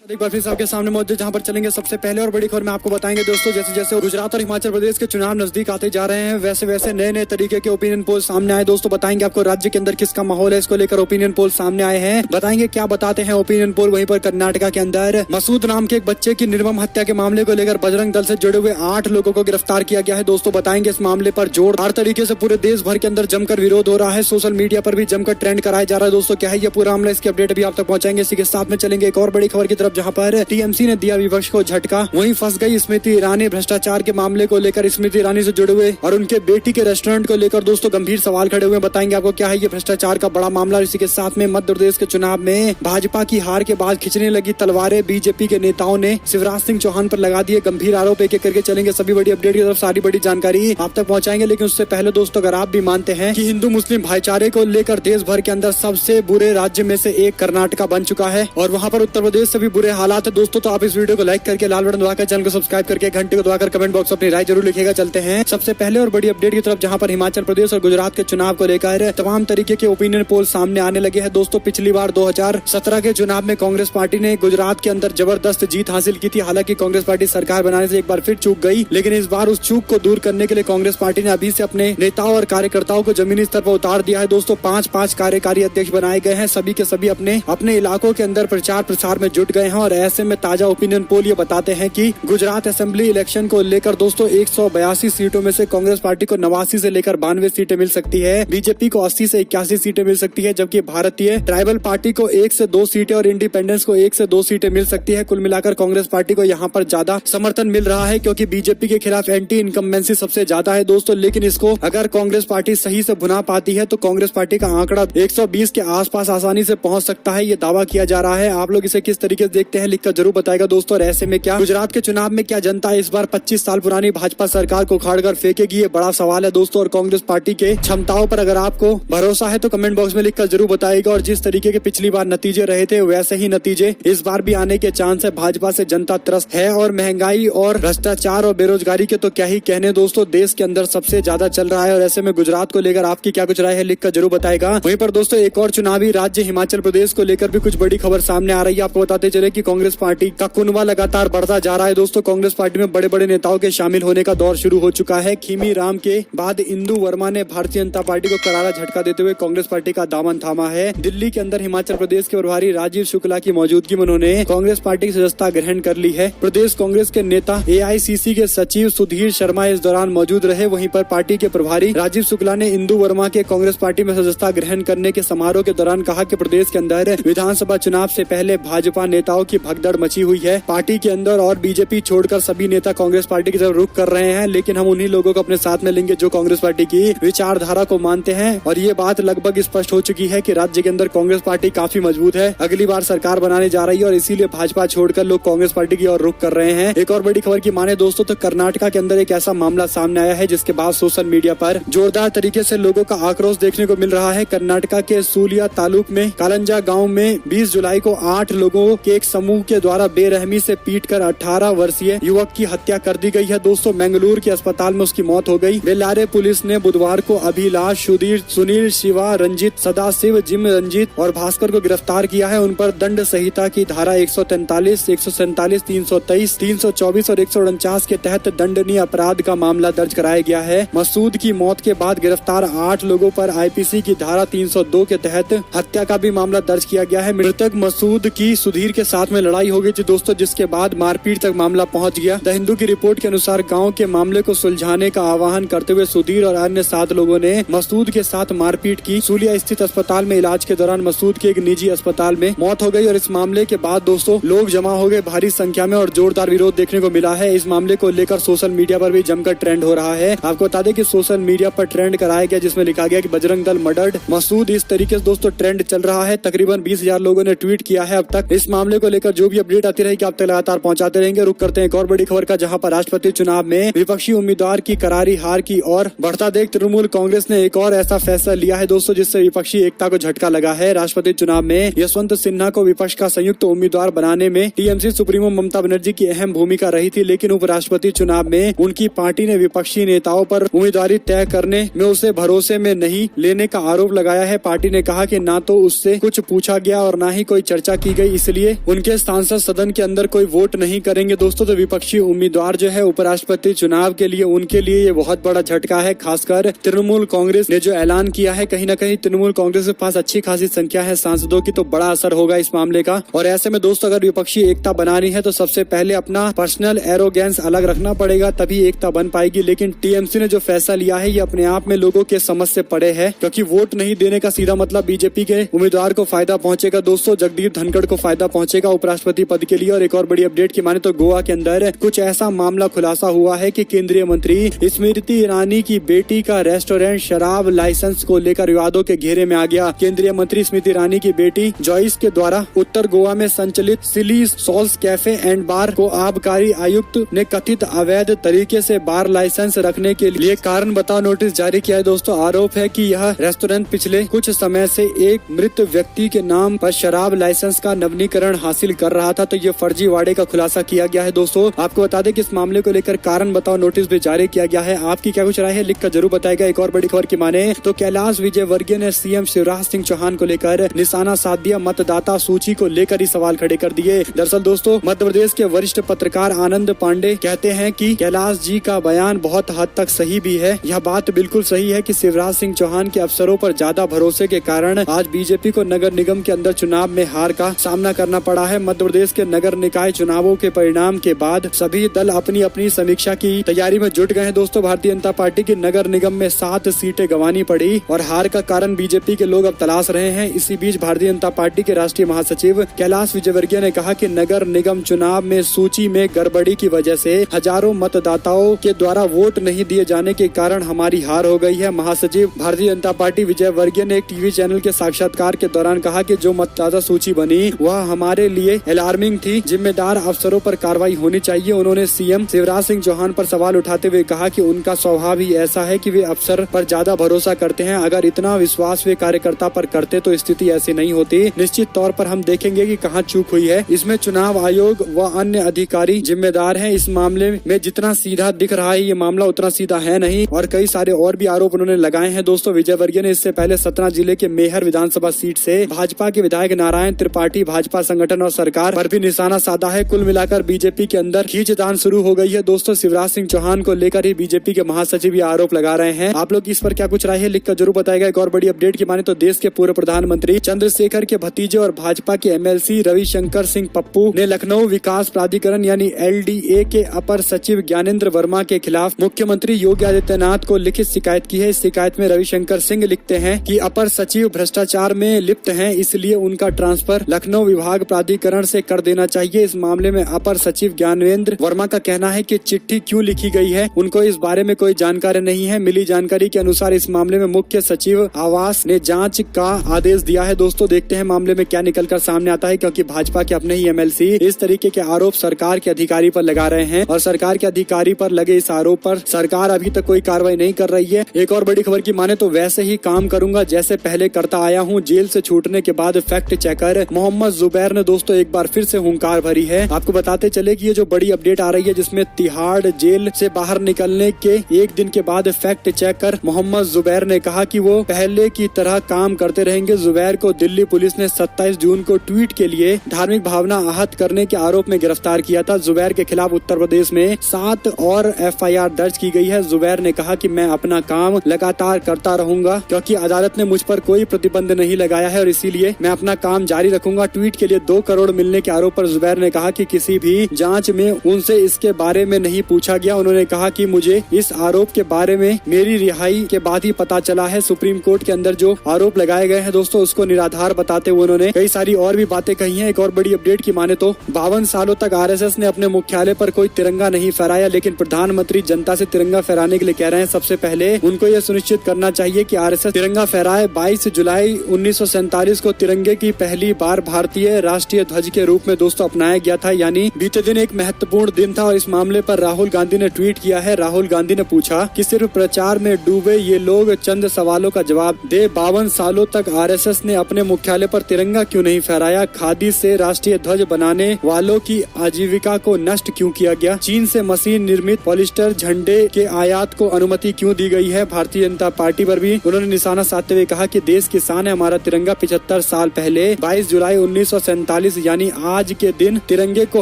एक बार फिर सबके सामने मौजूद जहां पर चलेंगे सबसे पहले और बड़ी खबर में आपको बताएंगे दोस्तों, जैसे जैसे गुजरात और हिमाचल प्रदेश के चुनाव नजदीक आते जा रहे हैं वैसे वैसे नए नए तरीके के ओपिनियन पोल सामने आए। दोस्तों बताएंगे आपको राज्य के अंदर किसका माहौल है, इसको लेकर ओपिनियन पोल सामने आए हैं। बताएंगे क्या बताते हैं ओपिनियन पोल। वहीं पर कर्नाटका के अंदर मसूद नाम के एक बच्चे की निर्मम हत्या के मामले को लेकर बजरंग दल से जुड़े हुए 8 लोगों को गिरफ्तार किया गया है। दोस्तों बताएंगे इस मामले पर जोरदार तरीके से पूरे देश भर के अंदर जमकर विरोध हो रहा है, सोशल मीडिया पर भी जमकर ट्रेंड कराया जा रहा है। दोस्तों क्या है ये पूरा मामला, इसकी अपडेट भी आप तक पहुंचाएंगे। इसी के साथ में चलेंगे एक और बड़ी खबर की तरफ, जहां पर टीएमसी ने दिया विपक्ष को झटका। वहीं फंस गई स्मृति ईरानी। भ्रष्टाचार के मामले को लेकर स्मृति ईरानी से जुड़े हुए और उनके बेटी के रेस्टोरेंट को लेकर दोस्तों गंभीर सवाल खड़े हुए। बताएंगे आपको क्या है ये भ्रष्टाचार का बड़ा मामला। इसी के साथ में मध्य प्रदेश के चुनाव में भाजपा की हार के बाद खिंचने लगी तलवारें। बीजेपी के नेताओं ने शिवराज सिंह चौहान पर लगा दिए गंभीर आरोप। एक एक करके चलेंगे सभी बड़ी अपडेट की तरफ, सारी बड़ी जानकारी आप तक पहुंचाएंगे। लेकिन उससे पहले दोस्तों अगर आप भी मानते हैं कि हिंदू मुस्लिम भाईचारे को लेकर देश भर के अंदर सबसे बुरे राज्य में से एक कर्नाटका बन चुका है और वहां पर उत्तर प्रदेश से भी बुरे हालात है दोस्तों, तो आप इस वीडियो को लाइक करके लाल बटन दबाकर चैनल को सब्सक्राइब करके घंटे को दबाकर कमेंट बॉक्स में अपनी राय जरूर लिखिएगा। चलते हैं सबसे पहले और बड़ी अपडेट की तरफ, जहां पर हिमाचल प्रदेश और गुजरात के चुनाव को लेकर तमाम तरीके के ओपिनियन पोल सामने आने लगे हैं। दोस्तों पिछली बार 2017 के चुनाव में कांग्रेस पार्टी ने गुजरात के अंदर जबरदस्त जीत हासिल की थी। हालांकि कांग्रेस पार्टी सरकार बनाने से एक बार फिर चूक गई, लेकिन इस बार उस चूक को दूर करने के लिए कांग्रेस पार्टी ने अभी से अपने नेताओं और कार्यकर्ताओं को जमीनी स्तर पर उतार दिया है। दोस्तों 5-5 कार्यकारी अध्यक्ष बनाए गए हैं, सभी के सभी अपने अपने इलाकों के अंदर प्रचार प्रसार में जुट गए हैं। और ऐसे में ताजा ओपिनियन पोल ये बताते हैं कि गुजरात असेंबली इलेक्शन को लेकर दोस्तों 182 सीटों में से कांग्रेस पार्टी को 89 से लेकर 92 सीटें मिल सकती है, बीजेपी को 80 से 81 सीटें मिल सकती है, जबकि भारतीय ट्राइबल पार्टी को 1 से 2 सीटें और इंडिपेंडेंस को 1 से 2 सीटें मिल सकती है। कुल मिलाकर कांग्रेस पार्टी को यहाँ पर ज्यादा समर्थन मिल रहा है, क्योंकि बीजेपी के खिलाफ एंटी इनकम्बेंसी सबसे ज्यादा है दोस्तों। लेकिन इसको अगर कांग्रेस पार्टी सही से भुना पाती है तो कांग्रेस पार्टी का आंकड़ा 120 के आसपास आसानी से पहुंच सकता है, ये दावा किया जा रहा है। आप लोग इसे किस तरीके से देखते हैं लिखकर जरूर बताएगा दोस्तों। और ऐसे में क्या गुजरात के चुनाव में क्या जनता इस बार 25 साल पुरानी भाजपा सरकार को उखाड़कर फेंकेगी, ये बड़ा सवाल है दोस्तों। और कांग्रेस पार्टी के क्षमताओं पर अगर आपको भरोसा है तो कमेंट बॉक्स में लिखकर जरूर बताएगा। और जिस तरीके के पिछली बार नतीजे रहे थे वैसे ही नतीजे इस बार भी आने के चांस है। भाजपा से जनता त्रस्त है और महंगाई और भ्रष्टाचार और बेरोजगारी के तो क्या ही कहने दोस्तों, देश के अंदर सबसे ज्यादा चल रहा है। और ऐसे में गुजरात को लेकर आपकी क्या कुछ राय है लिखकर जरूर बताएगा। वहीं पर दोस्तों एक और चुनावी राज्य हिमाचल प्रदेश को लेकर भी कुछ बड़ी खबर सामने आ रही है। आपको बताते चले कि कांग्रेस पार्टी का कुनबा लगातार बढ़ता जा रहा है दोस्तों। कांग्रेस पार्टी में बड़े बड़े नेताओं के शामिल होने का दौर शुरू हो चुका है। खीमी राम के बाद इंदु वर्मा ने भारतीय जनता पार्टी को करारा झटका देते हुए कांग्रेस पार्टी का दामन थामा है। दिल्ली के अंदर हिमाचल प्रदेश के प्रभारी राजीव शुक्ला की मौजूदगी में उन्होंने कांग्रेस पार्टी की सदस्यता ग्रहण कर ली है। प्रदेश कांग्रेस के नेता AICC के सचिव सुधीर शर्मा इस दौरान मौजूद रहे। वहीं पर पार्टी के प्रभारी राजीव शुक्ला ने इंदु वर्मा के कांग्रेस पार्टी में सदस्यता ग्रहण करने के समारोह के दौरान कहा कि प्रदेश के अंदर विधानसभा चुनाव से पहले भाजपा नेताओं की भगदड़ मची हुई है। पार्टी के अंदर और बीजेपी छोड़कर सभी नेता कांग्रेस पार्टी की तरफ रुख कर रहे हैं, लेकिन हम उन्हीं लोगों को अपने साथ में लेंगे जो कांग्रेस पार्टी की विचारधारा को मानते हैं। और ये बात लगभग स्पष्ट हो चुकी है कि राज्य के अंदर कांग्रेस पार्टी काफी मजबूत है, अगली बार सरकार बनाने जा रही है और इसीलिए भाजपा छोड़कर लोग कांग्रेस पार्टी की ओर रुख कर रहे हैं। एक और बड़ी खबर की माने दोस्तों तो कर्नाटका के अंदर एक ऐसा मामला सामने आया है जिसके बाद सोशल मीडिया पर जोरदार तरीके से लोगों का आक्रोश देखने को मिल रहा है। कर्नाटका के सूलिया तालुक में कालंजा गाँव में 20 जुलाई को 8 लोगों के एक समूह के द्वारा बेरहमी से पीटकर 18 वर्षीय युवक की हत्या कर दी गई है दोस्तों। मंगलूर के अस्पताल में उसकी मौत हो गई। बेल्लारे पुलिस ने बुधवार को अभिलाष, सुधीर, सुनील, शिवा, रंजित, सदाशिव, जिम रंजित और भास्कर को गिरफ्तार किया है। उन पर दंड संहिता की धारा 143, 147, 323, 324 और 149 के तहत दंडनीय अपराध का मामला दर्ज कराया गया है। मसूद की मौत के बाद गिरफ्तार 8 लोगों पर IPC की धारा 302 के तहत हत्या का भी मामला दर्ज किया गया है। मृतक मसूद की सुधीर के साथ में लड़ाई हो गई थी दोस्तों, जिसके बाद मारपीट तक मामला पहुंच गया। द हिंदू की रिपोर्ट के अनुसार गांव के मामले को सुलझाने का आह्वान करते हुए सुधीर और अन्य 7 लोगों ने मसूद के साथ मारपीट की। सूलिया स्थित अस्पताल में इलाज के दौरान मसूद की एक निजी अस्पताल में मौत हो गई। और इस मामले के बाद दोस्तों लोग जमा हो गए भारी संख्या में और जोरदार विरोध देखने को मिला है। इस मामले को लेकर सोशल मीडिया पर भी जमकर ट्रेंड हो रहा है। आपको बता दें कि सोशल मीडिया पर ट्रेंड कराया गया जिसमें लिखा गया कि बजरंग दल मर्डर्ड मसूद। इस तरीके से दोस्तों ट्रेंड चल रहा है। तकरीबन 20,000 लोगों ने ट्वीट किया है अब तक। इस मामले को लेकर जो भी अपडेट आती रहेगी आप तक लगातार पहुंचाते रहेंगे। रुक करते हैं एक और बड़ी खबर का, जहां पर राष्ट्रपति चुनाव में विपक्षी उम्मीदवार की करारी हार की और बढ़ता देख तृणमूल कांग्रेस ने एक और ऐसा फैसला लिया है दोस्तों जिससे विपक्षी एकता को झटका लगा है। राष्ट्रपति चुनाव में यशवंत सिन्हा को विपक्ष का संयुक्त उम्मीदवार बनाने में टीएमसी सुप्रीमो ममता बनर्जी की अहम भूमिका रही थी, लेकिन उपराष्ट्रपति चुनाव में उनकी पार्टी ने विपक्षी नेताओं पर उम्मीदवारी तय करने में उसे भरोसे में नहीं लेने का आरोप लगाया है। पार्टी ने कहा कि न तो उससे कुछ पूछा गया और न ही कोई चर्चा की गई, इसलिए उनके सांसद सदन के अंदर कोई वोट नहीं करेंगे दोस्तों, तो विपक्षी उम्मीदवार जो है उपराष्ट्रपति चुनाव के लिए उनके लिए ये बहुत बड़ा झटका है। खासकर तृणमूल कांग्रेस ने जो ऐलान किया है, कहीं ना कहीं तृणमूल कांग्रेस के पास अच्छी खासी संख्या है सांसदों की, तो बड़ा असर होगा इस मामले का। और ऐसे में दोस्तों अगर विपक्षी एकता बनानी है तो सबसे पहले अपना पर्सनल एरोगेंस अलग रखना पड़ेगा, तभी एकता बन पाएगी। लेकिन टीएमसी ने जो फैसला लिया है ये अपने आप में लोगों के समझ से परे है, क्योंकि वोट नहीं देने का सीधा मतलब बीजेपी के उम्मीदवार को फायदा पहुंचेगा दोस्तों, जगदीप धनखड़ को फायदा पहुंचेगा उपराष्ट्रपति पद के लिए। और एक और बड़ी अपडेट की माने तो गोवा के अंदर कुछ ऐसा मामला खुलासा हुआ है कि केंद्रीय मंत्री स्मृति ईरानी की बेटी का रेस्टोरेंट शराब लाइसेंस को लेकर विवादों के घेरे में आ गया। केंद्रीय मंत्री स्मृति ईरानी की बेटी जॉइस के द्वारा उत्तर गोवा में संचालित सिली सॉल्स कैफे एंड बार को आबकारी आयुक्त ने कथित अवैध तरीके से बार लाइसेंस रखने के लिए कारण बताओ नोटिस जारी किया है दोस्तों। आरोप है कि यह रेस्टोरेंट पिछले कुछ समय से एक मृत व्यक्ति के नाम पर शराब लाइसेंस का नवीनीकरण हासिल कर रहा था, तो ये फर्जीवाड़े का खुलासा किया गया है दोस्तों। आपको बता दें कि इस मामले को लेकर कारण बताओ नोटिस भी जारी किया गया है। आपकी क्या कुछ राय है लिखकर जरूर बताएगा। एक और बड़ी खबर की माने तो कैलाश विजयवर्गीय ने सीएम शिवराज सिंह चौहान को लेकर निशाना साध दिया, मतदाता सूची को लेकर ही सवाल खड़े कर दिए। दरअसल दोस्तों मध्य प्रदेश के वरिष्ठ पत्रकार आनंद पांडे कहते हैं कि कैलाश जी का बयान बहुत हद तक सही भी है। यह बात बिल्कुल सही है कि शिवराज सिंह चौहान के अफसरों पर ज्यादा भरोसे के कारण आज बीजेपी को नगर निगम के अंदर चुनाव में हार का सामना करना पड़ा है। मध्य प्रदेश के नगर निकाय चुनावों के परिणाम के बाद सभी दल अपनी अपनी समीक्षा की तैयारी में जुट गए हैं दोस्तों। भारतीय जनता पार्टी की नगर निगम में 7 सीटें गंवानी पड़ी और हार का कारण बीजेपी के लोग अब तलाश रहे हैं। इसी बीच भारतीय जनता पार्टी के राष्ट्रीय महासचिव कैलाश विजयवर्गीय ने कहा कि नगर निगम चुनाव में सूची में गड़बड़ी की वजह से हजारों मतदाताओं के द्वारा वोट नहीं दिए जाने के कारण हमारी हार हो गई है। महासचिव भारतीय जनता पार्टी विजयवर्गीय ने एक टीवी चैनल के साक्षात्कार के दौरान कहा कि जो मतदाता सूची बनी वह हमारे लिए अलार्मिंग थी, जिम्मेदार अफसरों पर कार्रवाई होनी चाहिए। उन्होंने सीएम शिवराज सिंह चौहान पर सवाल उठाते हुए कहा कि उनका स्वभाव ही ऐसा है कि वे अफसर पर ज्यादा भरोसा करते हैं। अगर इतना विश्वास वे कार्यकर्ता पर करते तो स्थिति ऐसी नहीं होती। निश्चित तौर पर हम देखेंगे कि कहां चूक हुई है। इसमें चुनाव आयोग व अन्य अधिकारी जिम्मेदार हैं। इस मामले में जितना सीधा दिख रहा है ये मामला उतना सीधा है नहीं, और कई सारे और भी आरोप उन्होंने लगाए हैं दोस्तों। विजयवर्गीय ने इससे पहले सतना जिले के मेहर विधानसभा सीट से भाजपा के विधायक नारायण त्रिपाठी, भाजपा संगठन और सरकार पर भी निशाना साधा है। कुल मिलाकर बीजेपी के अंदर खींचतान शुरू हो गई है दोस्तों। शिवराज सिंह चौहान को लेकर ही बीजेपी के महासचिव ये आरोप लगा रहे हैं। आप लोग इस पर क्या कुछ राय है लिखकर जरूर बताएगा। एक और बड़ी अपडेट की माने तो देश के पूर्व प्रधानमंत्री चंद्रशेखर के भतीजे और भाजपा के एमएलसी रविशंकर सिंह पप्पू ने लखनऊ विकास प्राधिकरण यानी एलडीए के अपर सचिव ज्ञानेंद्र वर्मा के खिलाफ मुख्यमंत्री योगी आदित्यनाथ को लिखित शिकायत की है। इस शिकायत में रविशंकर सिंह लिखते हैं कि अपर सचिव भ्रष्टाचार में लिप्त हैं, इसलिए उनका ट्रांसफर लखनऊ विभाग प्राधिकरण से कर देना चाहिए। इस मामले में अपर सचिव ज्ञानेंद्र वर्मा का कहना है कि चिट्ठी क्यों लिखी गई है उनको इस बारे में कोई जानकारी नहीं है। मिली जानकारी के अनुसार इस मामले में मुख्य सचिव आवास ने जांच का आदेश दिया है। दोस्तों देखते हैं मामले में क्या निकलकर सामने आता है, क्योंकि भाजपा के अपने ही एमएलसी इस तरीके के आरोप सरकार के अधिकारी पर लगा रहे हैं और सरकार के अधिकारी पर लगे इस आरोप पर सरकार अभी तक कोई कार्रवाई नहीं कर रही है। एक और बड़ी खबर की माने तो वैसे ही काम करूंगा जैसे पहले करता आया हूं। जेल से छूटने के बाद फैक्ट चेकर मोहम्मद जुबैर ने दोस्तों एक बार फिर से हुंकार भरी है। आपको बताते चले कि ये जो बड़ी अपडेट आ रही है जिसमें तिहाड़ जेल से बाहर निकलने के एक दिन के बाद फैक्ट चेकर मोहम्मद जुबैर ने कहा कि वो पहले की तरह काम करते रहेंगे। जुबैर को दिल्ली पुलिस ने 27 जून को ट्वीट के लिए धार्मिक भावना आहत करने के आरोप में गिरफ्तार किया था। जुबैर के खिलाफ उत्तर प्रदेश में 7 और एफआईआर दर्ज की गई है। जुबैर ने कहा कि मैं अपना काम लगातार करता रहूंगा क्योंकि अदालत ने मुझ पर कोई प्रतिबंध नहीं लगाया है और इसीलिए मैं अपना काम जारी रखूंगा। ट्वीट के लिए 2 करोड़ मिलने के आरोप पर जुबैर ने कहा कि किसी भी जांच में उनसे इसके बारे में नहीं पूछा गया। उन्होंने कहा कि मुझे इस आरोप के बारे में मेरी रिहाई के बाद ही पता चला है। सुप्रीम कोर्ट के अंदर जो आरोप लगाए गए हैं दोस्तों उसको निराधार बताते हुए उन्होंने कई सारी और भी बातें कही हैं। एक और बड़ी अपडेट की माने तो 52 सालों तक आरएसएस ने अपने मुख्यालय पर कोई तिरंगा नहीं फहराया, लेकिन प्रधानमंत्री जनता से तिरंगा फहराने के लिए कह रहे हैं। सबसे पहले उनको यह सुनिश्चित करना चाहिए कि आरएसएस तिरंगा फहराए। 22 जुलाई 1947 को तिरंगे की पहली बार भारतीय राष्ट्रीय ध्वज के रूप में दोस्तों अपनाया गया था, यानी बीते दिन एक महत्वपूर्ण दिन था। और इस मामले पर राहुल गांधी ने ट्वीट किया है। राहुल गांधी ने पूछा कि सिर्फ प्रचार में डूबे ये लोग चंद सवालों का जवाब दे। 52 सालों तक आरएसएस ने अपने मुख्यालय पर तिरंगा क्यों नहीं फहराया? खादी से राष्ट्रीय ध्वज बनाने वालों की आजीविका को नष्ट क्यों किया गया? चीन से मशीन निर्मित पॉलिस्टर झंडे के आयात को अनुमति क्यों दी गई है? भारतीय जनता पार्टी पर भी उन्होंने निशाना साधते हुए कहा कि देश की शान है हमारा तिरंगा। 75 साल पहले 22 जुलाई 1947 1947 यानी आज के दिन तिरंगे को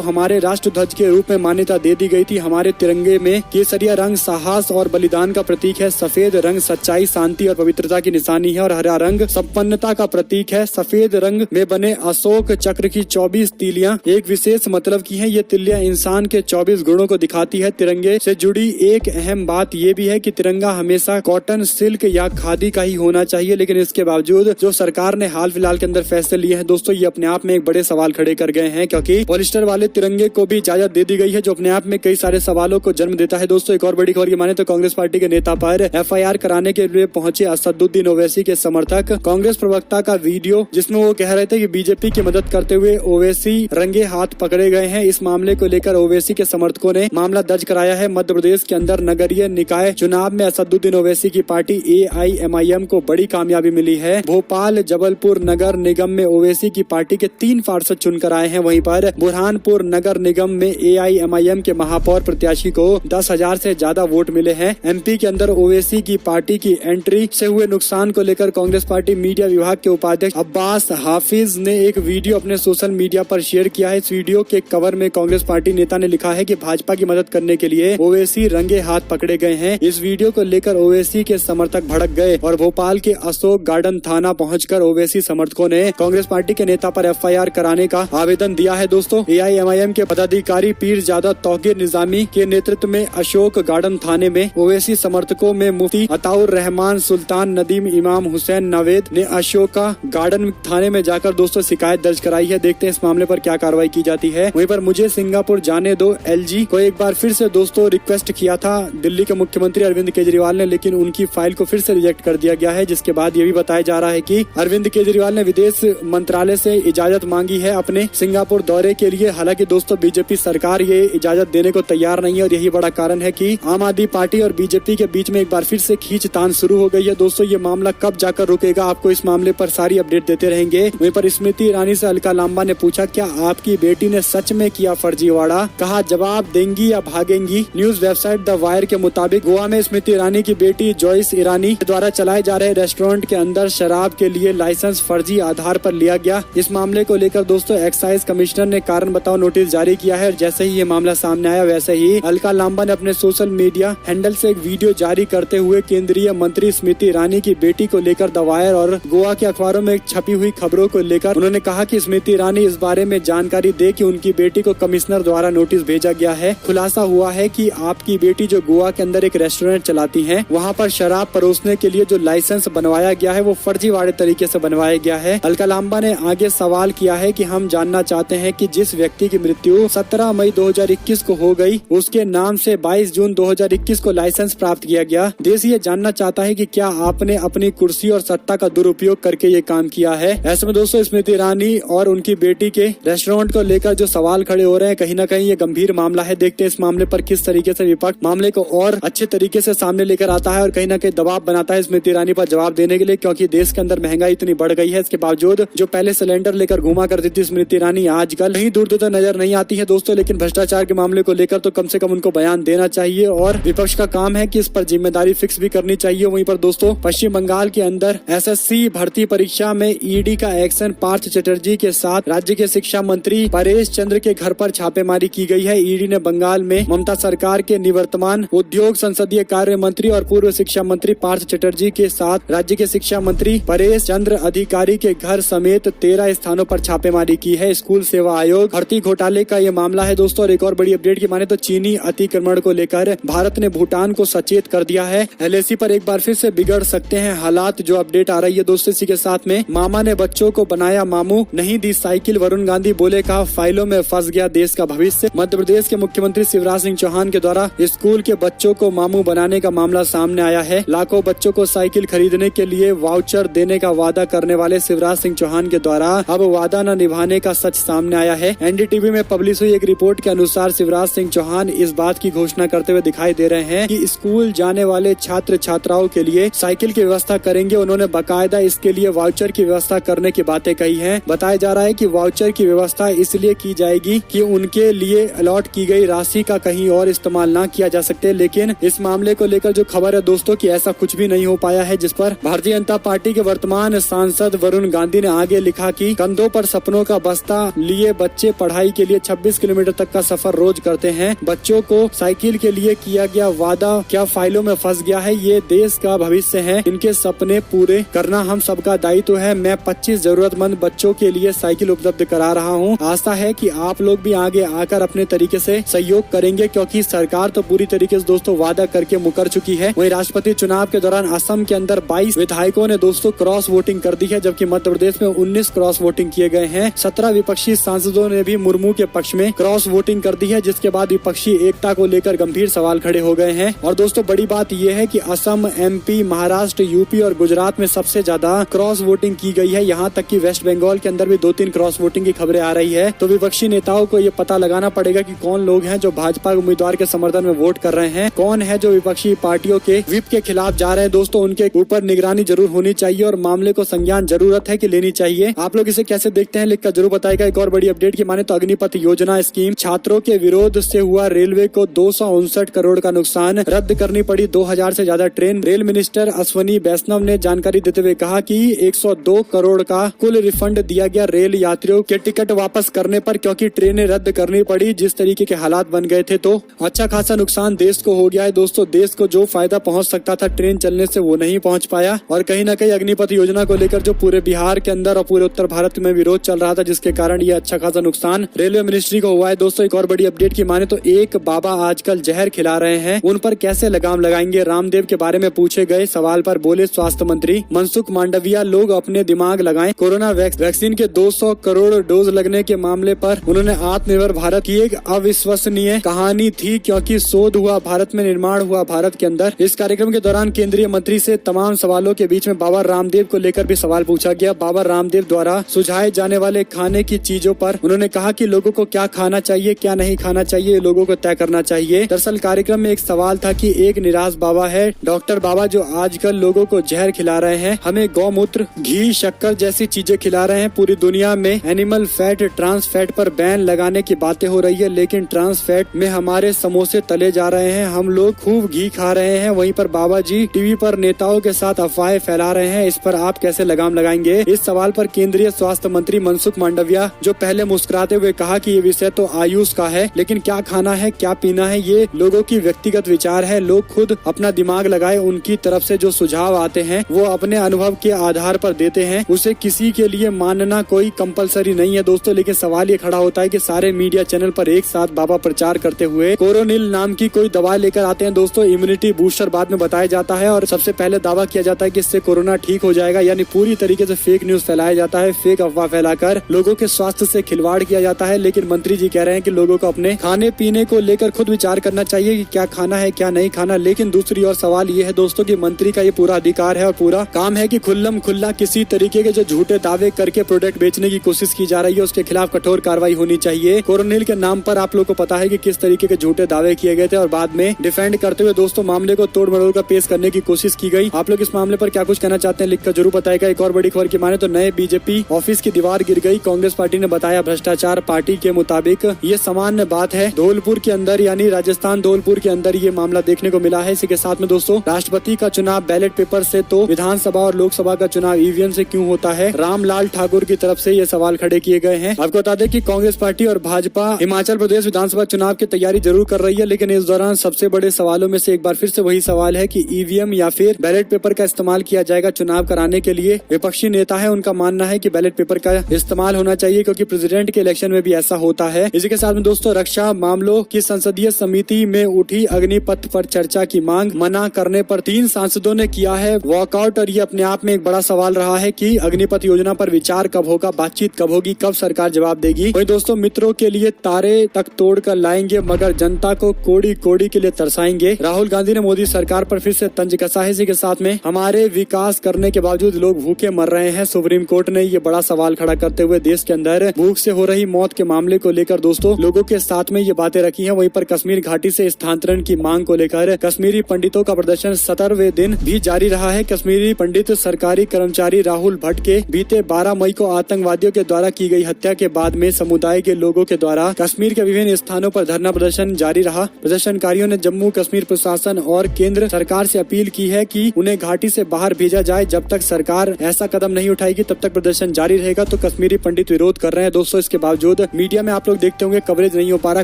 हमारे राष्ट्र ध्वज के रूप में मान्यता दे दी गई थी। हमारे तिरंगे में केसरिया रंग साहस और बलिदान का प्रतीक है, सफेद रंग सच्चाई, शांति और पवित्रता की निशानी है और हरा रंग संपन्नता का प्रतीक है। सफेद रंग में बने अशोक चक्र की 24 तीलियां एक विशेष मतलब की हैं। ये तिलियां इंसान के 24 गुणों को दिखाती है। तिरंगे से जुड़ी एक अहम बात ये भी है कि तिरंगा हमेशा कॉटन, सिल्क या खादी का ही होना चाहिए, लेकिन इसके बावजूद जो सरकार ने हाल फिलहाल के अंदर फैसले लिए हैं दोस्तों, ये अपने आप में एक बड़े सवाल खड़े कर गए हैं, क्योंकि पॉलिस्टर वाले तिरंगे को भी इजाजत दे दी गई है, जो अपने आप में कई सारे सवालों को जन्म देता है। दोस्तों एक और बड़ी खबर की माने तो कांग्रेस पार्टी के नेता पर FIR कराने के लिए पहुंचे असदुद्दीन ओवैसी के समर्थक। कांग्रेस प्रवक्ता का वीडियो जिसमें वो कह रहे थे कि बीजेपी की मदद करते हुए ओवैसी रंगे हाथ पकड़े गए हैं। इस मामले को लेकर ओवैसी के समर्थकों ने मामला दर्ज कराया है। मध्य प्रदेश के अंदर नगरीय निकाय चुनाव में असदुद्दीन ओवैसी की पार्टी AIMIM को बड़ी कामयाबी मिली है। भोपाल जबलपुर नगर निगम में ओवैसी की पार्टी के 3 पार्षद चुनकर आए हैं। वहीं पर बुरहानपुर नगर निगम में AIMIM के महापौर प्रत्याशी को 10,000 से ज्यादा वोट मिले हैं। MP के अंदर ओवैसी की पार्टी की एंट्री से हुए नुकसान को लेकर कांग्रेस पार्टी मीडिया विभाग के उपाध्यक्ष अब्बास हाफिज ने एक वीडियो अपने सोशल मीडिया पर शेयर किया है। इस वीडियो के कवर में कांग्रेस पार्टी नेता ने लिखा है कि भाजपा की मदद करने के लिए ओवैसी रंगे हाथ पकड़े गए हैं। इस वीडियो को लेकर ओवैसी के समर्थक भड़क गए और भोपाल के अशोक गार्डन थाना पहुंचकर ओवैसी समर्थकों ने कांग्रेस पार्टी के नेता पर FIR कराने का आवेदन दिया है। दोस्तों AIMIM के पदाधिकारी पीरजादा तौकीर निजामी के नेतृत्व में अशोक गार्डन थाने में ओवैसी समर्थकों में मुफ्ती अताउर रहमान, सुल्तान नदीम, इमाम हुसैन नवेद ने अशोका गार्डन थाने में जाकर दोस्तों शिकायत दर्ज कराई है। देखते हैं इस मामले पर क्या कार्रवाई की जाती है। वहीं पर मुझे सिंगापुर जाने दो LG को एक बार फिर से दोस्तों रिक्वेस्ट किया था दिल्ली के मुख्यमंत्री अरविंद केजरीवाल ने, लेकिन उनकी फाइल को फिर से रिजेक्ट कर दिया गया है, जिसके बाद ये भी बताया जा रहा है कि अरविंद केजरीवाल ने विदेश मंत्रालय से इजाजत मांगी है अपने सिंगापुर दौरे के लिए। हालांकि दोस्तों बीजेपी सरकार ये इजाजत देने को तैयार नहीं है और यही बड़ा कारण है कि आम आदमी पार्टी और बीजेपी के बीच में एक बार फिर से खींचतान शुरू हो गई है। दोस्तों ये मामला कब जाकर रुकेगा, आपको इस मामले पर सारी अपडेट देते रहेंगे। वहीं पर स्मृति ईरानी से अलका लांबा ने पूछा, क्या आपकी बेटी ने सच में किया फर्जीवाड़ा? कहा जवाब देंगी या भागेंगी। न्यूज वेबसाइट द वायर के मुताबिक गोवा में स्मृति ईरानी की बेटी जॉयस ईरानी द्वारा चलाए जा रहे रेस्टोरेंट के अंदर शराब के लिए लाइसेंस फर्जी आधार पर लिया गया। इस मामले को लेकर दोस्तों एक्साइज कमिश्नर ने कारण बताओ नोटिस जारी किया है। जैसे ही ये मामला सामने आया वैसे ही अलका लांबा ने अपने सोशल मीडिया हैंडल से एक वीडियो जारी करते हुए केंद्रीय मंत्री स्मृति ईरानी की बेटी को लेकर द वायर और गोवा के अखबारों में छपी हुई खबरों को लेकर उन्होंने कहा कि स्मृति ईरानी इस बारे में जानकारी दे कि उनकी बेटी को कमिश्नर द्वारा नोटिस भेजा गया है। खुलासा हुआ है कि आपकी बेटी जो गोवा के अंदर एक रेस्टोरेंट चलाती है, वहाँ पर शराब परोसने के लिए जो लाइसेंस बनवाया गया है वो फर्जीवाड़े तरीके से बनवाया गया है। अलका लांबा ने आगे सवाल किया है कि हम जानना चाहते हैं कि जिस व्यक्ति की मृत्यु 17 मई 2021 को हो गई, उसके नाम से 22 जून 2021 को लाइसेंस प्राप्त किया गया। देश ये जानना चाहता है कि क्या आपने अपनी कुर्सी और सत्ता का दुरुपयोग करके ये काम किया है। ऐसे में दोस्तों स्मृति ईरानी और उनकी बेटी के रेस्टोरेंट को लेकर जो सवाल खड़े हो रहे हैं, कहीं न कहीं ये गंभीर मामला है। देखते हैं इस मामले पर किस तरीके से विपक्ष मामले को और अच्छे तरीके से सामने लेकर आता है और कहीं न कहीं दबाव बनाता है स्मृति ईरानी पर जवाब देने के लिए, क्योंकि देश के अंदर महंगाई इतनी बढ़ गई है। इसके बावजूद जो पहले सिलेंडर लेकर घुमा करती थी स्मृति ईरानी, आजकल कहीं दूर दूर नजर नहीं आती है दोस्तों। लेकिन भ्रष्टाचार के मामले को लेकर तो कम से कम उनको बयान देना चाहिए और विपक्ष का काम है कि इस पर जिम्मेदारी फिक्स भी करनी चाहिए। वहीं पर दोस्तों पश्चिम बंगाल के अंदर SSC भर्ती परीक्षा में ED का एक्शन, पार्थ चटर्जी के साथ राज्य के शिक्षा मंत्री परेश चंद्र के घर पर छापेमारी की गई है। ED ने बंगाल में ममता सरकार के निवर्तमान उद्योग संसदीय कार्य मंत्री और पूर्व शिक्षा मंत्री पार्थ चटर्जी के साथ राज्य के शिक्षा मंत्री परेश चंद्र अधिकारी के घर समेत 13 स्थानों पर छापेमारी की है। स्कूल सेवा आयोग भर्ती घोटाले का ये मामला है दोस्तों। और एक और बड़ी अपडेट की माने तो चीनी अतिक्रमण को लेकर भारत ने भूटान को सचेत कर दिया है। LAC पर एक बार फिर से बिगड़ सकते हैं हालात, जो अपडेट आ रही है दोस्तों। इसी के साथ में मामा ने बच्चों को बनाया मामू, नहीं दी साइकिल, वरुण गांधी बोले, कहा फाइलों में फंस गया देश का भविष्य। मध्य प्रदेश के मुख्यमंत्री शिवराज सिंह चौहान के द्वारा स्कूल के बच्चों को मामू बनाने का मामला सामने आया है। लाखों बच्चों को साइकिल खरीदने के लिए वाउचर देने का वादा करने वाले शिवराज सिंह चौहान के द्वारा अब वादा न निभाने का सच सामने आया है। NDTV में पब्लिश हुई एक रिपोर्ट के अनुसार शिवराज सिंह चौहान इस बात की घोषणा करते हुए दिखाई दे रहे हैं कि स्कूल जाने वाले छात्र छात्राओं के लिए साइकिल की व्यवस्था करेंगे। उन्होंने बाकायदा इसके लिए वाउचर की व्यवस्था करने की बातें कही हैं। बताया जा रहा है कि वाउचर की व्यवस्था इसलिए की जाएगी कि उनके लिए अलॉट की गई राशि का कहीं और इस्तेमाल न किया जा सकते। लेकिन इस मामले को लेकर जो खबर है दोस्तों कि ऐसा कुछ भी नहीं हो पाया है, जिस पर भारतीय जनता पार्टी के वर्तमान सांसद वरुण गांधी ने आगे लिखा कि कंधों पर सपनों सपनों का बस्ता लिए बच्चे पढ़ाई के लिए 26 किलोमीटर तक का सफर रोज करते हैं। बच्चों को साइकिल के लिए किया गया वादा क्या फाइलों में फंस गया है? ये देश का भविष्य है, इनके सपने पूरे करना हम सबका दायित्व है। मैं 25 जरूरतमंद बच्चों के लिए साइकिल उपलब्ध करा रहा हूँ। आशा है कि आप लोग भी आगे आकर अपने तरीके से सहयोग करेंगे, क्योंकि सरकार तो पूरी तरीके से दोस्तों वादा करके मुकर चुकी है। वहीं राष्ट्रपति चुनाव के दौरान असम के अंदर 22 विधायकों ने दोस्तों क्रॉस वोटिंग कर दी है, जबकि मध्य प्रदेश में 19 क्रॉस वोटिंग किए गए हैं। 17 विपक्षी सांसदों ने भी मुर्मू के पक्ष में क्रॉस वोटिंग कर दी है, जिसके बाद विपक्षी एकता को लेकर गंभीर सवाल खड़े हो गए हैं। और दोस्तों बड़ी बात यह है कि असम, MP, महाराष्ट्र, यूपी और गुजरात में सबसे ज्यादा क्रॉस वोटिंग की गई है। यहाँ तक कि वेस्ट बंगाल के अंदर भी 2-3 क्रॉस वोटिंग की खबरें आ रही है। तो विपक्षी नेताओं को ये पता लगाना पड़ेगा कि कौन लोग हैं जो भाजपा उम्मीदवार के समर्थन में वोट कर रहे हैं, कौन है जो विपक्षी पार्टियों के व्हिप के खिलाफ जा रहे हैं। दोस्तों उनके ऊपर निगरानी जरूर होनी चाहिए और मामले को संज्ञान जरूरत है कि लेनी चाहिए। आप लोग इसे कैसे देखते हैं लिखकर जरूर बताएगा। एक और बड़ी अपडेट की माने तो अग्निपथ योजना स्कीम छात्रों के विरोध से हुआ रेलवे को 259 करोड़ का नुकसान, रद्द करनी पड़ी 2000 से ज्यादा ट्रेन। रेल मिनिस्टर अश्वनी वैष्णव ने जानकारी देते हुए कहा कि 102 करोड़ का कुल रिफंड दिया गया रेल यात्रियों के टिकट वापस करने पर, क्योंकि ट्रेनें रद्द करनी पड़ी। जिस तरीके के हालात बन गए थे तो अच्छा खासा नुकसान देश को हो गया है। दोस्तों देश को जो फायदा पहुंच सकता था ट्रेन चलने से वो नहीं पहुंच पाया। और कहीं न कहीं अग्निपथ योजना को लेकर जो पूरे बिहार के अंदर और पूरे उत्तर भारत में विरोध चल रहा था, जिसके कारण ये अच्छा खासा नुकसान रेलवे मिनिस्ट्री को हुआ है। दोस्तों एक और बड़ी अपडेट की माने तो एक बाबा आजकल जहर खिला रहे हैं, उन पर कैसे लगाम लगाएंगे? रामदेव के बारे में पूछे गए सवाल पर बोले स्वास्थ्य मंत्री मनसुख मांडविया, लोग अपने दिमाग लगाएं। कोरोना वैक्सीन के 200 करोड़ डोज लगने के मामले पर उन्होंने आत्मनिर्भर भारत की एक अविश्वसनीय कहानी थी, क्योंकि शोध हुआ भारत में, निर्माण हुआ भारत के अंदर। इस कार्यक्रम के दौरान केंद्रीय मंत्री से तमाम सवालों के बीच में बाबा रामदेव को लेकर भी सवाल पूछा गया। बाबा रामदेव द्वारा सुझाए जाने वाले खाने की चीजों पर उन्होंने कहा कि लोगों को क्या खाना चाहिए, क्या नहीं खाना चाहिए, लोगों को तय करना चाहिए। दरअसल कार्यक्रम में एक सवाल था कि एक निराश बाबा है, डॉक्टर बाबा, जो आजकल लोगों को जहर खिला रहे हैं, हमें गौमूत्र, घी, शक्कर जैसी चीजें खिला रहे हैं। पूरी दुनिया में एनिमल फैट, ट्रांस फैट पर बैन लगाने की बातें हो रही है, लेकिन ट्रांस फैट में हमारे समोसे तले जा रहे हैं, हम लोग खूब घी खा रहे हैं। वहीं पर बाबा जी टीवी पर नेताओं के साथ अफवाहें फैला रहे हैं, इस पर आप कैसे लगाम लगाएंगे? इस सवाल पर केंद्रीय स्वास्थ्य मंत्री मनसुख मांडविया जो पहले मुस्कुराते हुए कहा कि ये विषय तो आयुष का है, लेकिन क्या खाना है, क्या पीना है, ये लोगों की व्यक्तिगत विचार है। लोग खुद अपना दिमाग लगाए, उनकी तरफ से जो सुझाव आते हैं वो अपने अनुभव के आधार पर देते हैं, उसे किसी के लिए मानना कोई कंपलसरी नहीं है। दोस्तों लेकिन सवाल ये खड़ा होता है कि सारे मीडिया चैनल पर एक साथ बाबा प्रचार करते हुए कोरोनिल नाम की कोई दवा लेकर आते हैं। दोस्तों इम्यूनिटी बूस्टर बाद में बताया जाता है और सबसे पहले दावा किया जाता है कि इससे कोरोना ठीक हो जाएगा, यानी पूरी तरीके से फेक न्यूज फैलाया जाता है, फेक अफवाह फैलाकर लोगों के स्वास्थ्य से खिलवाड़ किया जाता है। लेकिन मंत्री जी कह रहे हैं कि लोगों को अपने खाने पीने को लेकर खुद विचार करना चाहिए कि क्या खाना है, क्या नहीं खाना। लेकिन दूसरी ओर सवाल ये है दोस्तों कि मंत्री का ये पूरा अधिकार है और पूरा काम है कि खुल्लम खुल्ला किसी तरीके के जो झूठे दावे करके प्रोडक्ट बेचने की कोशिश की जा रही है उसके खिलाफ कठोर कार्रवाई होनी चाहिए। कोरोनिल के नाम पर आप लोग को पता है कि किस तरीके के झूठे दावे किए गए थे और बाद में डिफेंड करते हुए दोस्तों मामले को तोड़ मरोड़ कर पेश करने की कोशिश की गई। आप लोग इस मामले पर क्या कुछ कहना चाहते हैं लिखकर जरूर बताएगा। एक और बड़ी खबर की माने तो नए बीजेपी ऑफिस की दीवार गिर गई, कांग्रेस पार्टी ने बताया भ्रष्टाचार। पार्टी के मुताबिक ये सामान्य बात है, धौलपुर के अंदर यानी राजस्थान धौलपुर के अंदर ये मामला देखने को मिला है। इसी के साथ में दोस्तों राष्ट्रपति का चुनाव बैलेट पेपर से तो विधानसभा और लोकसभा का चुनाव ईवीएम से क्यों होता है? रामलाल ठाकुर की तरफ से ये सवाल खड़े किए गए हैं। आपको बता दें कि कांग्रेस पार्टी और भाजपा हिमाचल प्रदेश विधानसभा चुनाव की तैयारी जरूर कर रही है, लेकिन इस दौरान सबसे बड़े सवालों में से एक बार फिर से वही सवाल है कि ईवीएम या फिर बैलेट पेपर का इस्तेमाल किया जाएगा चुनाव कराने के लिए। विपक्षी नेता है, उनका मानना है कि बैलेट पेपर का इस्तेमाल होना चाहिए क्योंकि प्रेसिडेंट के इलेक्शन में भी ऐसा होता है। इसी के साथ में दोस्तों रक्षा मामलों की संसदीय समिति में उठी अग्निपथ पर चर्चा की मांग, मना करने पर 3 सांसदों ने किया है वॉकआउट। और ये अपने आप में एक बड़ा सवाल रहा है कि अग्निपथ योजना पर विचार कब होगा, बातचीत कब होगी, कब सरकार जवाब देगी। वही दोस्तों मित्रों के लिए तारे तक तोड़ कर लाएंगे मगर जनता को कोड़ी कोड़ी के लिए तरसाएंगे। राहुल गांधी ने मोदी सरकार पर फिर से तंज कसा है। इसी के साथ में हमारे विकास करने के बावजूद लोग भूखे मर रहे हैं। सुप्रीम कोर्ट ने ये बड़ा सवाल खड़ा करते हुए देश के अंदर भूख से हो रही मौत के मामले को लेकर दोस्तों लोगों के साथ में ये बातें रखी हैं। वहीं पर कश्मीर घाटी से स्थानांतरण की मांग को लेकर कश्मीरी पंडितों का प्रदर्शन 17वें दिन भी जारी रहा है। कश्मीरी पंडित सरकारी कर्मचारी राहुल भट्ट के बीते 12 मई को आतंकवादियों के द्वारा की गई हत्या के बाद में समुदाय के लोगों के द्वारा कश्मीर के विभिन्न स्थानों पर धरना प्रदर्शन जारी रहा। प्रदर्शनकारियों ने जम्मू कश्मीर प्रशासन और केंद्र सरकार से अपील की है कि उन्हें घाटी से बाहर भेजा जाए। जब तक सरकार ऐसा कदम नहीं उठाएगी तब तक प्रदर्शन जारी रहेगा। तो कश्मीर कश्मीरी पंडित विरोध कर रहे हैं दोस्तों। इसके बावजूद मीडिया में आप लोग देखते होंगे कवरेज नहीं हो पा रहा।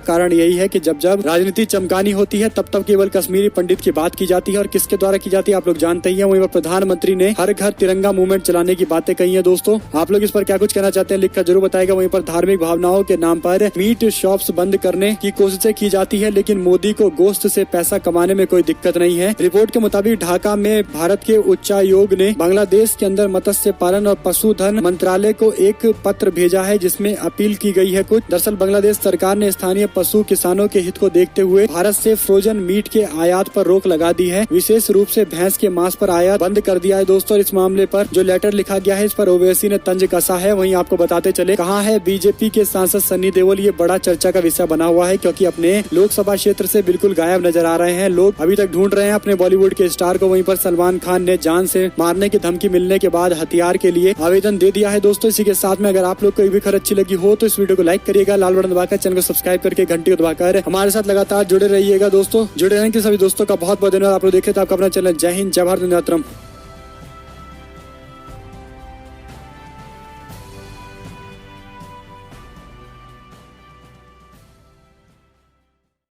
कारण यही है कि जब जब राजनीति चमकानी होती है तब केवल कश्मीरी पंडित की बात की जाती है और किसके द्वारा की जाती है आप लोग जानते ही हैं। वहीं पर प्रधानमंत्री ने हर घर तिरंगा मूवमेंट चलाने की बातें कही है दोस्तों। आप लोग इस पर क्या कुछ कहना चाहते हैं लिखकर जरूर बताएगा। वहीं पर धार्मिक भावनाओं के नाम पर मीट शॉप्स बंद करने की कोशिशें की जाती है, लेकिन मोदी को गोश्त से पैसा कमाने में कोई दिक्कत नहीं है। रिपोर्ट के मुताबिक ढाका में भारत के उच्चायोग ने बांग्लादेश के अंदर मत्स्य पालन और पशुधन मंत्रालय को एक पत्र भेजा है जिसमें अपील की गई है कुछ। दरअसल बांग्लादेश सरकार ने स्थानीय पशु किसानों के हित को देखते हुए भारत से फ्रोजन मीट के आयात पर रोक लगा दी है। विशेष रूप से भैंस के मांस पर आयात बंद कर दिया है दोस्तों। इस मामले पर जो लेटर लिखा गया है इस पर ओवैसी ने तंज कसा है। वहीं आपको बताते चले कहाँ है बीजेपी के सांसद सन्नी देओल, ये बड़ा चर्चा का विषय बना हुआ है क्योंकि अपने लोकसभा क्षेत्र से बिल्कुल गायब नजर आ रहे हैं। लोग अभी तक ढूंढ रहे हैं अपने बॉलीवुड के स्टार को। वहीं पर सलमान खान ने जान से मारने की धमकी मिलने के बाद हथियार के लिए आवेदन दे दिया है दोस्तों। इसी के साथ में अगर आप लोग को ये भी खबर अच्छी लगी हो तो इस वीडियो को लाइक करिएगा, लाल बटन दबाकर चैनल को सब्सक्राइब करके घंटी को दबाकर हमारे साथ लगातार जुड़े रहिएगा दोस्तों। जुड़े रहने के सभी दोस्तों का बहुत बहुत धन्यवाद। आप लोग देखे तो आपका अपना चैनल। जय हिंद, जय भारत, वंदे मातरम।